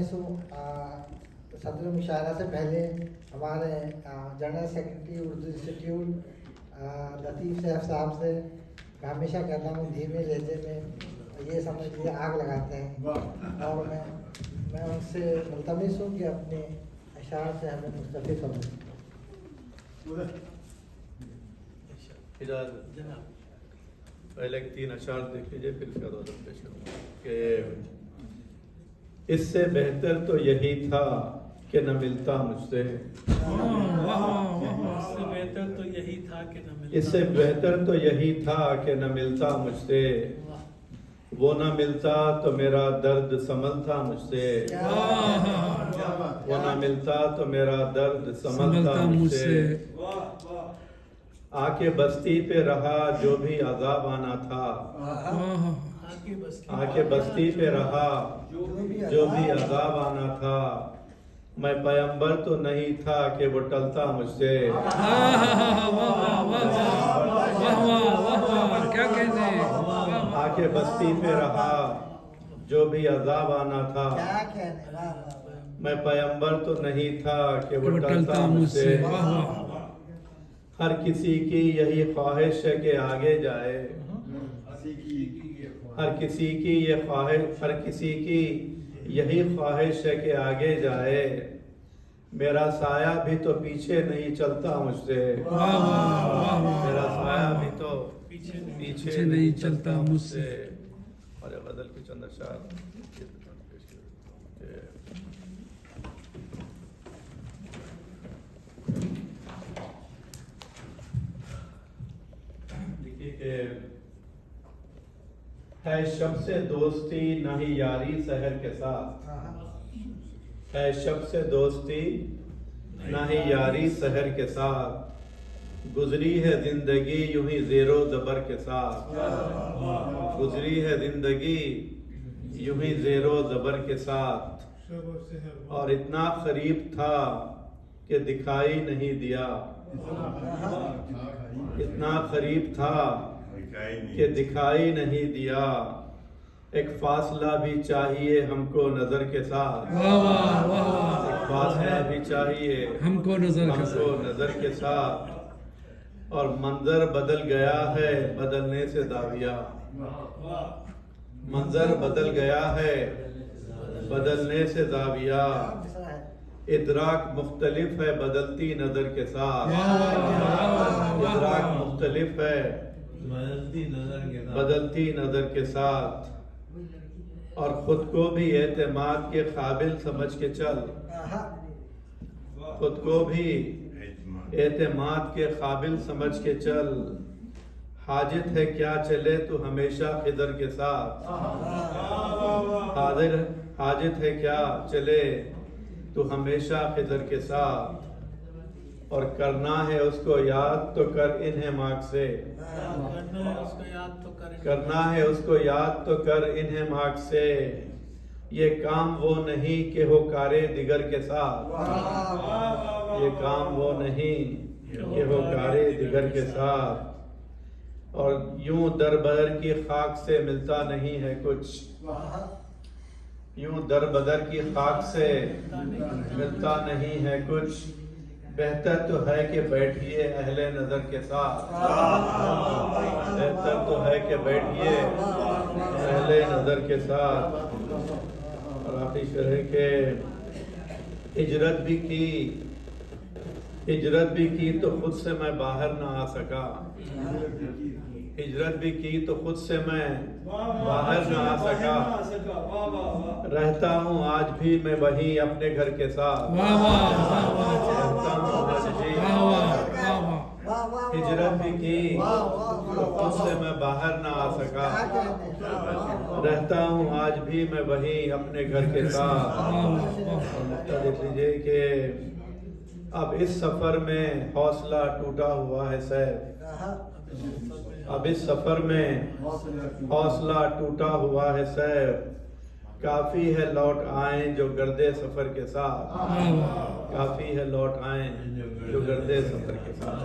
सदर मुशायरा से पहले हमारे जनरल सेक्रेटरी उर्दू इंस्टीट्यूट लतीफ़ साहब से मैं हमेशा कहता हूँ धीमे लहजे में ये समझ लीजिए आग लगाते हैं और मैं उनसे मुल्तमिस हूँ कि अपने अशार से हमें मुस्तफ़ी फरमाएं। पहले 3 अशार देख लीजिए फिर उसका रोज़ा पेश करूँगा कि इससे बेहतर तो यही था कि न मिलता मुझसे, इससे बेहतर तो यही था कि न मिलता, इससे बेहतर तो यही था कि न मिलता मुझसे, वो न मिलता तो मेरा दर्द संभलता मुझसे, वो न मिलता तो मेरा दर्द संभलता मुझसे। आके बस्ती पे रहा जो भी अजाब आना था, आके बस्ती पे रहा जो भी अजाब आना था, मैं पैगंबर तो नहीं था कि वो टलता मुझसे। क्या कहने, आके बस्ती पे रहा जो भी अजाब आना था, मैं पैगंबर तो नहीं था कि वो टलता मुझसे। हर किसी की यही ख्वाहिश है कि आगे जाए, हर किसी की ये ख्वाहिश, हर किसी की यही ख्वाहिश है कि आगे जाए, मेरा साया भी तो पीछे नहीं चलता मुझसे, मेरा साया भी तो पीछे नहीं चलता मुझसे। और ये गज़ल की चंद अशार है शब से दोस्ती ना ही यारी शहर के साथ, है शब से दोस्ती ना ही यारी शहर के साथ, गुजरी है जिंदगी यूं ही ज़ेरो ज़बर के साथ, गुजरी है जिंदगी यूं ही ज़ेरो ज़बर के साथ। और इतना करीब था कि दिखाई नहीं दिया, इतना करीब था कि दिखाई नहीं दिया, एक फासला भी चाहिए हमको नजर के साथ, एक फासला भी चाहिए हमको नजर के साथ। और मंजर बदल गया है बदलने से दाविया, मंजर बदल गया है बदलने से दाविया, इदराक मुख्तलिफ है बदलती नजर के साथ, इदराक मुख्तलिफ है बदलती नजर के साथ। और खुद को भी एतमाद के काबिल समझ के चल, खुद को भी एतमाद के काबिल समझ के चल, हाजित है क्या चले तो हमेशा खिदर के साथ, हाजित है क्या चले तो हमेशा खिदर के साथ। और करना है उसको याद तो कर इन्हें मार्ग से, करना है उसको याद तो कर इन्हें मार्ग से, ये काम वो नहीं कि हो कारे दिगर के साथ, ये काम वो नहीं कि हो कारे दिगर के साथ। और यूं दर बदर की खाक से मिलता नहीं है कुछ, यूं दर बदर की खाक से मिलता नहीं है कुछ, बेहतर तो है कि बैठिए अहले नजर के साथ, बेहतर तो है कि बैठिए अहले नजर के साथ। और आखिरी शेर है कि हिजरत भी की तो खुद से मैं बाहर ना आ सका, हिजरत भी की तो खुद से मैं बाहर ना आ सका, रहता हूँ आज भी मैं वही अपने घर के साथ, रहता हूँ आज भी, हिजरत भी की तो खुद से मैं बाहर ना आ सका, रहता हूँ आज भी मैं वही अपने घर के साथ। देख लीजिए कि अब इस सफर में हौसला टूटा हुआ है सैफ, अब इस सफर में हौसला टूटा हुआ है सैफ, काफी है लौट आए जो गर्दे सफर के साथ, काफी है लौट आए जो गर्दे सफर के साथ।